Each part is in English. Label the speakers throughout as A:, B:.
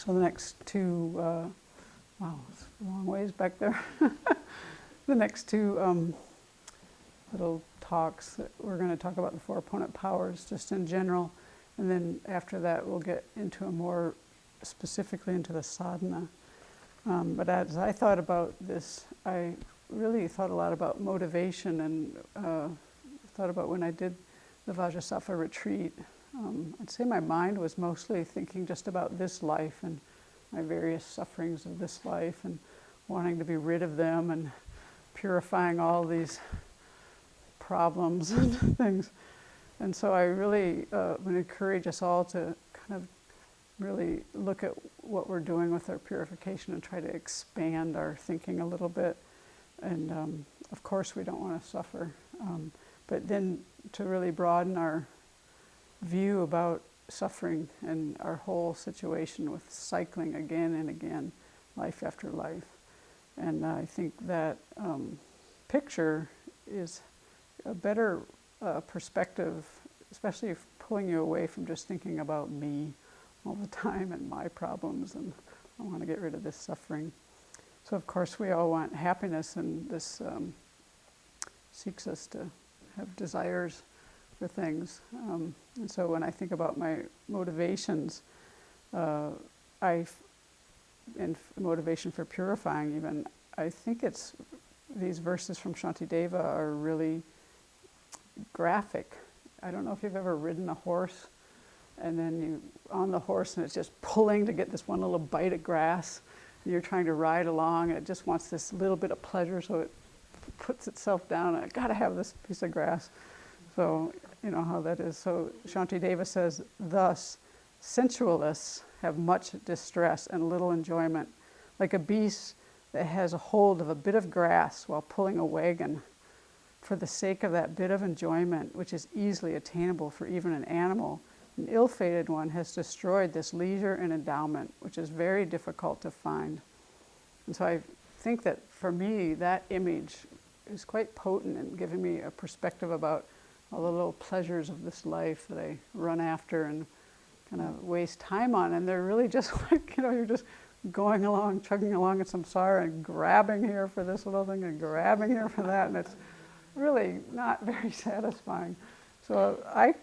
A: So the next two, wow, it's a long ways back there. The next two little talks, we're going to talk about the four opponent powers just in general, and then after that we'll get into a more specifically into the sadhana. But as I thought about this, I really thought a lot about motivation, and thought about when I did the Vajrasattva retreat. I'd say my mind was mostly thinking just about this life and my various sufferings of this life and wanting to be rid of them and purifying all these problems and things. And so I really would encourage us all to kind of really look at what we're doing with our purification and try to expand our thinking a little bit. And of course we don't want to suffer, but then to really broaden our view about suffering and our whole situation with cycling again and again, life after life. And I think that picture is a better perspective, especially if pulling you away from just thinking about me all the time and my problems, and I want to get rid of this suffering. So of course we all want happiness, and this seeks us to have desires for things. And so when I think about my motivations, and motivation for purifying even, I think it's these verses from Shantideva are really graphic. I don't know if you've ever ridden a horse, and then you on the horse and it's just pulling to get this one little bite of grass, and you're trying to ride along, and it just wants this little bit of pleasure, so it puts itself down, and I gotta have this piece of grass. So you know how that is. So Shantideva says, thus sensualists have much distress and little enjoyment, like a beast that has a hold of a bit of grass while pulling a wagon. For the sake of that bit of enjoyment, which is easily attainable for even an animal, an ill-fated one has destroyed this leisure and endowment, which is very difficult to find. And so I think that for me, that image is quite potent in giving me a perspective about all the little pleasures of this life that I run after and kind of waste time on. And they're really just like, you're just going along, chugging along in samsara and grabbing here for this little thing and grabbing here for that. And it's really not very satisfying. So I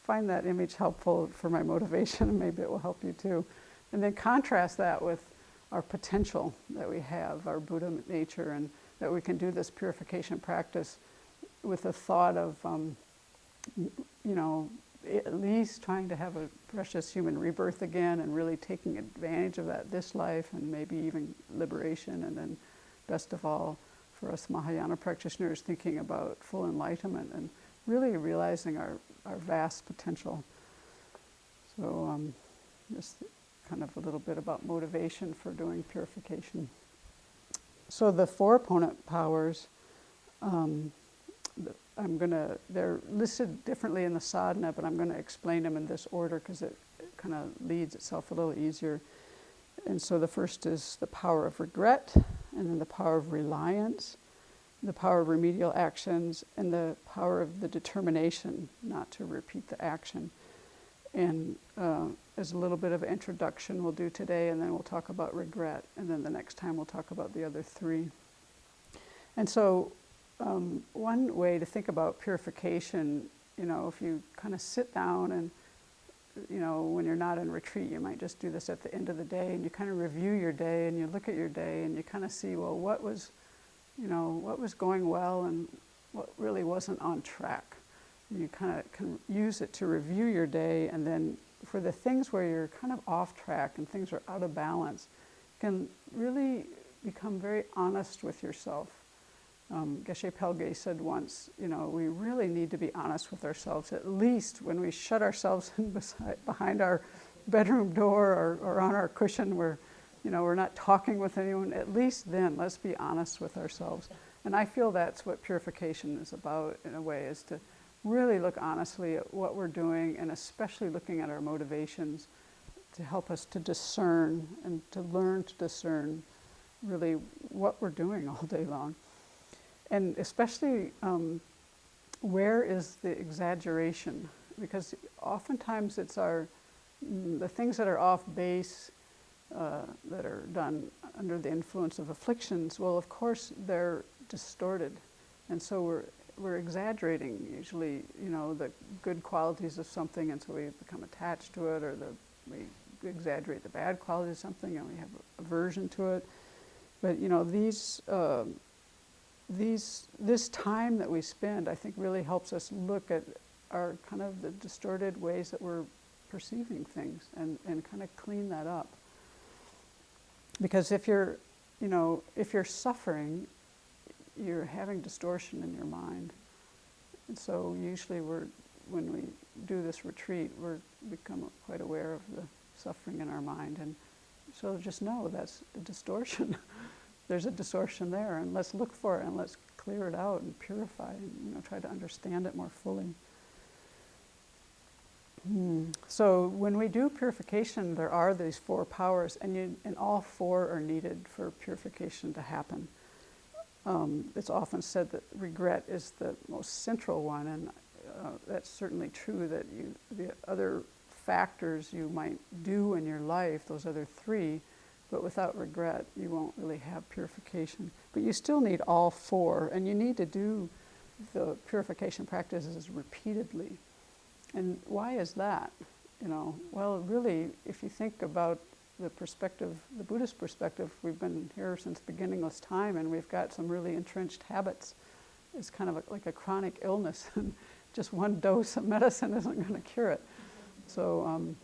A: find that image helpful for my motivation, and maybe it will help you too. And then contrast that with our potential that we have, our Buddha nature, and that we can do this purification practice with the thought of, at least trying to have a precious human rebirth again and really taking advantage of that this life and maybe even liberation, and then best of all for us Mahayana practitioners thinking about full enlightenment and really realizing our vast potential. So just kind of a little bit about motivation for doing purification. So the four opponent powers, they're listed differently in the sadhana, but I'm going to explain them in this order because it kind of leads itself a little easier. And so the first is the power of regret, and then the power of reliance, the power of remedial actions, and the power of the determination not to repeat the action. And as a little bit of an introduction we'll do today, and then we'll talk about regret, and then the next time we'll talk about the other three. And so one way to think about purification, if you kind of sit down and, when you're not in retreat, you might just do this at the end of the day, and you kind of review your day, and you look at your day, and you kind of see, well, what was going well and what really wasn't on track. And you kind of can use it to review your day, and then for the things where you're kind of off track and things are out of balance, you can really become very honest with yourself. Geshe Pelge said once, we really need to be honest with ourselves, at least when we shut ourselves in behind our bedroom door or on our cushion where, we're not talking with anyone. At least then, let's be honest with ourselves. And I feel that's what purification is about, in a way, is to really look honestly at what we're doing, and especially looking at our motivations to help us to discern and to learn to discern really what we're doing all day long. And especially where is the exaggeration? Because oftentimes it's the things that are off base that are done under the influence of afflictions, well, of course, they're distorted. And so we're exaggerating usually, the good qualities of something, and so we become attached to it, or we exaggerate the bad qualities of something, and we have aversion to it. But this time that we spend, I think, really helps us look at our kind of the distorted ways that we're perceiving things, and kind of clean that up. Because if you're suffering, you're having distortion in your mind. And so usually when we do this retreat, we become quite aware of the suffering in our mind. And so just know that's a distortion. There's a distortion there, and let's look for it, and let's clear it out and purify, and try to understand it more fully. So when we do purification, there are these 4 powers, and all 4 are needed for purification to happen. It's often said that regret is the most central one, and that's certainly true, that the other factors you might do in your life, those other 3, but without regret, you won't really have purification. But you still need all 4, and you need to do the purification practices repeatedly. And why is that? Well, really, if you think about the perspective, the Buddhist perspective, we've been here since beginningless time, and we've got some really entrenched habits. It's kind of like a chronic illness, and just one dose of medicine isn't going to cure it. So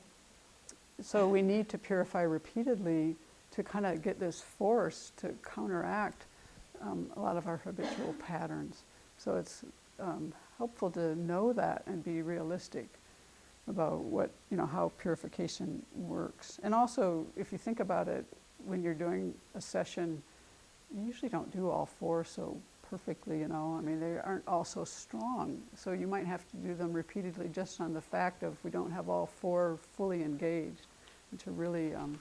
A: we need to purify repeatedly to kind of get this force to counteract a lot of our habitual patterns. So it's helpful to know that and be realistic about how purification works. And also, if you think about it, when you're doing a session, you usually don't do all 4 so perfectly, they aren't all so strong. So you might have to do them repeatedly just on the fact of we don't have all 4 fully engaged, and to really kind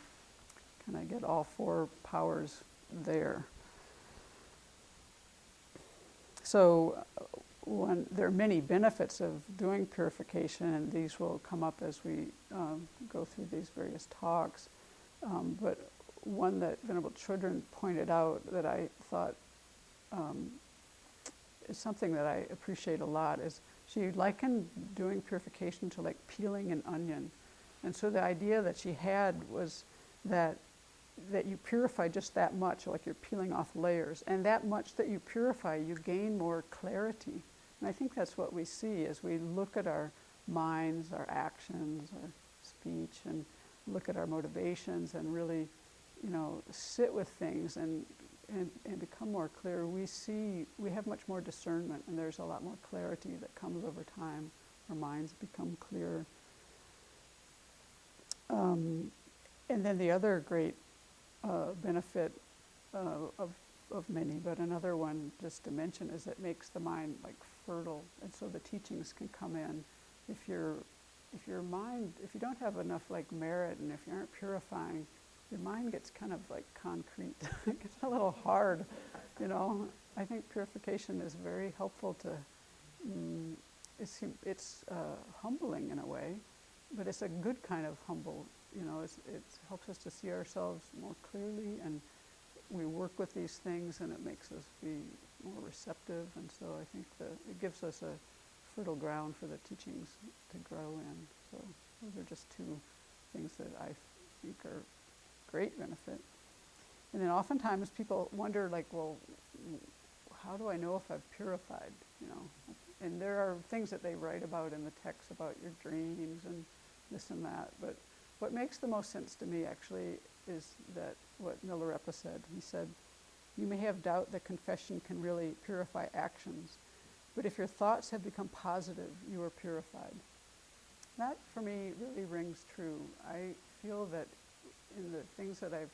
A: of get all 4 powers there. So there are many benefits of doing purification, and these will come up as we go through these various talks. But one that Venerable Chodron pointed out that I thought is something that I appreciate a lot is she likened doing purification to like peeling an onion. And so the idea that she had was that you purify just that much, like you're peeling off layers. And that much that you purify, you gain more clarity. And I think that's what we see as we look at our minds, our actions, our speech, and look at our motivations, and really, sit with things and become more clear. We have much more discernment, and there's a lot more clarity that comes over time. Our minds become clearer. And then the other great benefit of many, but another one just to mention, is it makes the mind like fertile, and so the teachings can come in. If your mind, if you don't have enough like merit, and if you aren't purifying, your mind gets kind of like concrete. It gets a little hard, I think purification is very helpful to. It's humbling in a way, but it's a good kind of humble. It helps us to see ourselves more clearly, and we work with these things, and it makes us be more receptive. And so I think it gives us a fertile ground for the teachings to grow in. So those are just 2 things that I think are great benefit. And then oftentimes people wonder, like, well, how do I know if I've purified? And there are things that they write about in the text about your dreams and this and that. But what makes the most sense to me actually is that what Milarepa said. He said, "You may have doubt that confession can really purify actions, but if your thoughts have become positive, you are purified." That for me really rings true. I feel that in the things that I've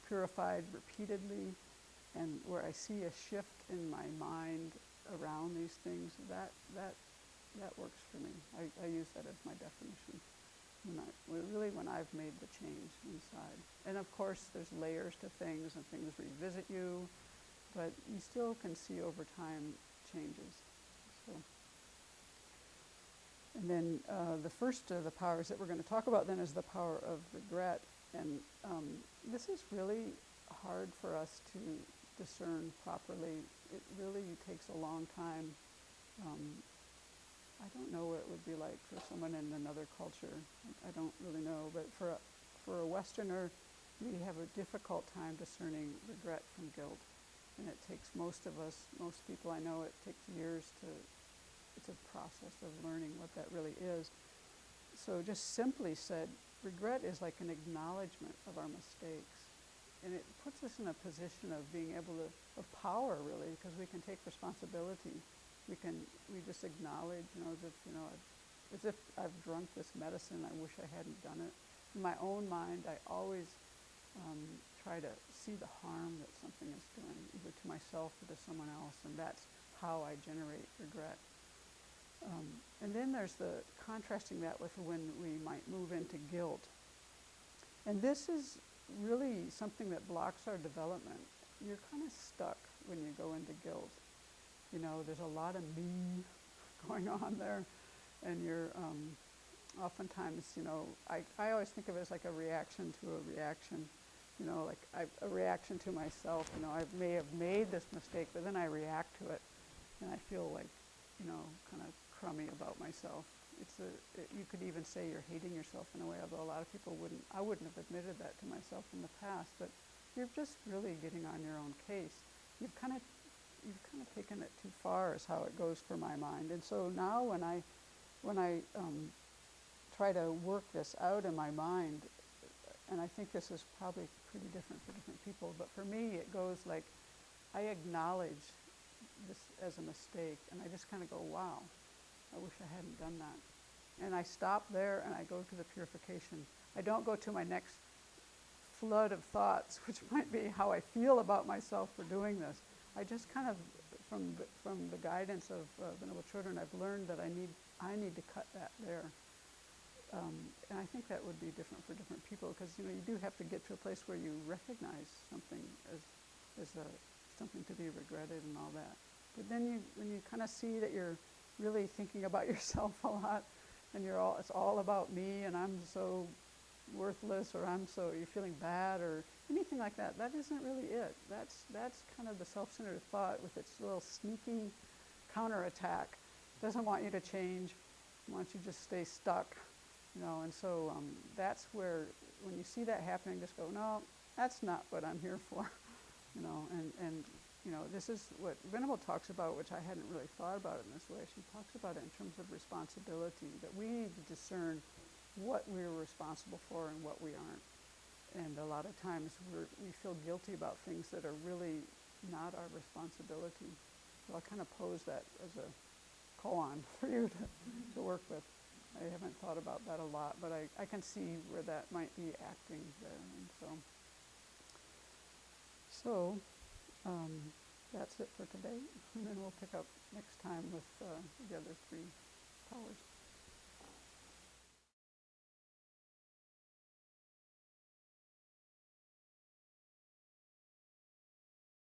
A: purified repeatedly, and where I see a shift in my mind around these things, that works for me. I use that as my definition. When I've made the change inside. And of course there's layers to things, and things revisit you, but you still can see over time changes. So. And then the first of the powers that we're going to talk about then is the power of regret. And this is really hard for us to discern properly. It really takes a long time. I don't know what it would be like for someone in another culture. I don't really know, but for a Westerner, we have a difficult time discerning regret from guilt. And it takes most people I know, it takes years it's a process of learning what that really is. So just simply said, regret is like an acknowledgement of our mistakes. And it puts us in a position of being able to, of power really, because we can take responsibility. We just acknowledge, as if I've drunk this medicine, I wish I hadn't done it. In my own mind, I always try to see the harm that something is doing, either to myself or to someone else, and that's how I generate regret. And then there's the contrasting that with when we might move into guilt. And this is really something that blocks our development. You're kind of stuck when you go into guilt. There's a lot of me going on there, and you're oftentimes, I always think of it as like a reaction to a reaction. A reaction to myself. I may have made this mistake, but then I react to it, and I feel like, kind of crummy about myself. You could even say you're hating yourself in a way, although a lot of people wouldn't. I wouldn't have admitted that to myself in the past, but you're just really getting on your own case. You've kind of taken it too far, is how it goes for my mind. And so now when I try to work this out in my mind, and I think this is probably pretty different for different people, but for me it goes like, I acknowledge this as a mistake, and I just kind of go, wow, I wish I hadn't done that. And I stop there and I go to the purification. I don't go to my next flood of thoughts, which might be how I feel about myself for doing this. I just kind of, from the guidance of Venerable Children, I've learned that I need to cut that there. And I think that would be different for different people, because you do have to get to a place where you recognize something as something to be regretted and all that. But then when you kind of see that you're really thinking about yourself a lot, and it's all about me, and I'm so worthless, or you're feeling bad, or anything like that. That isn't really it. That's kind of the self-centered thought with its little sneaky counterattack. Doesn't want you to change. Wants you to just stay stuck. And so that's where, when you see that happening, just go, no, that's not what I'm here for. And this is what Venerable talks about, which I hadn't really thought about it in this way. She talks about it in terms of responsibility, that we need to discern what we're responsible for and what we aren't. And a lot of times we feel guilty about things that are really not our responsibility. So I'll kind of pose that as a koan for you to work with. I haven't thought about that a lot, but I can see where that might be acting there. And so that's it for today. And then we'll pick up next time with the other three powers.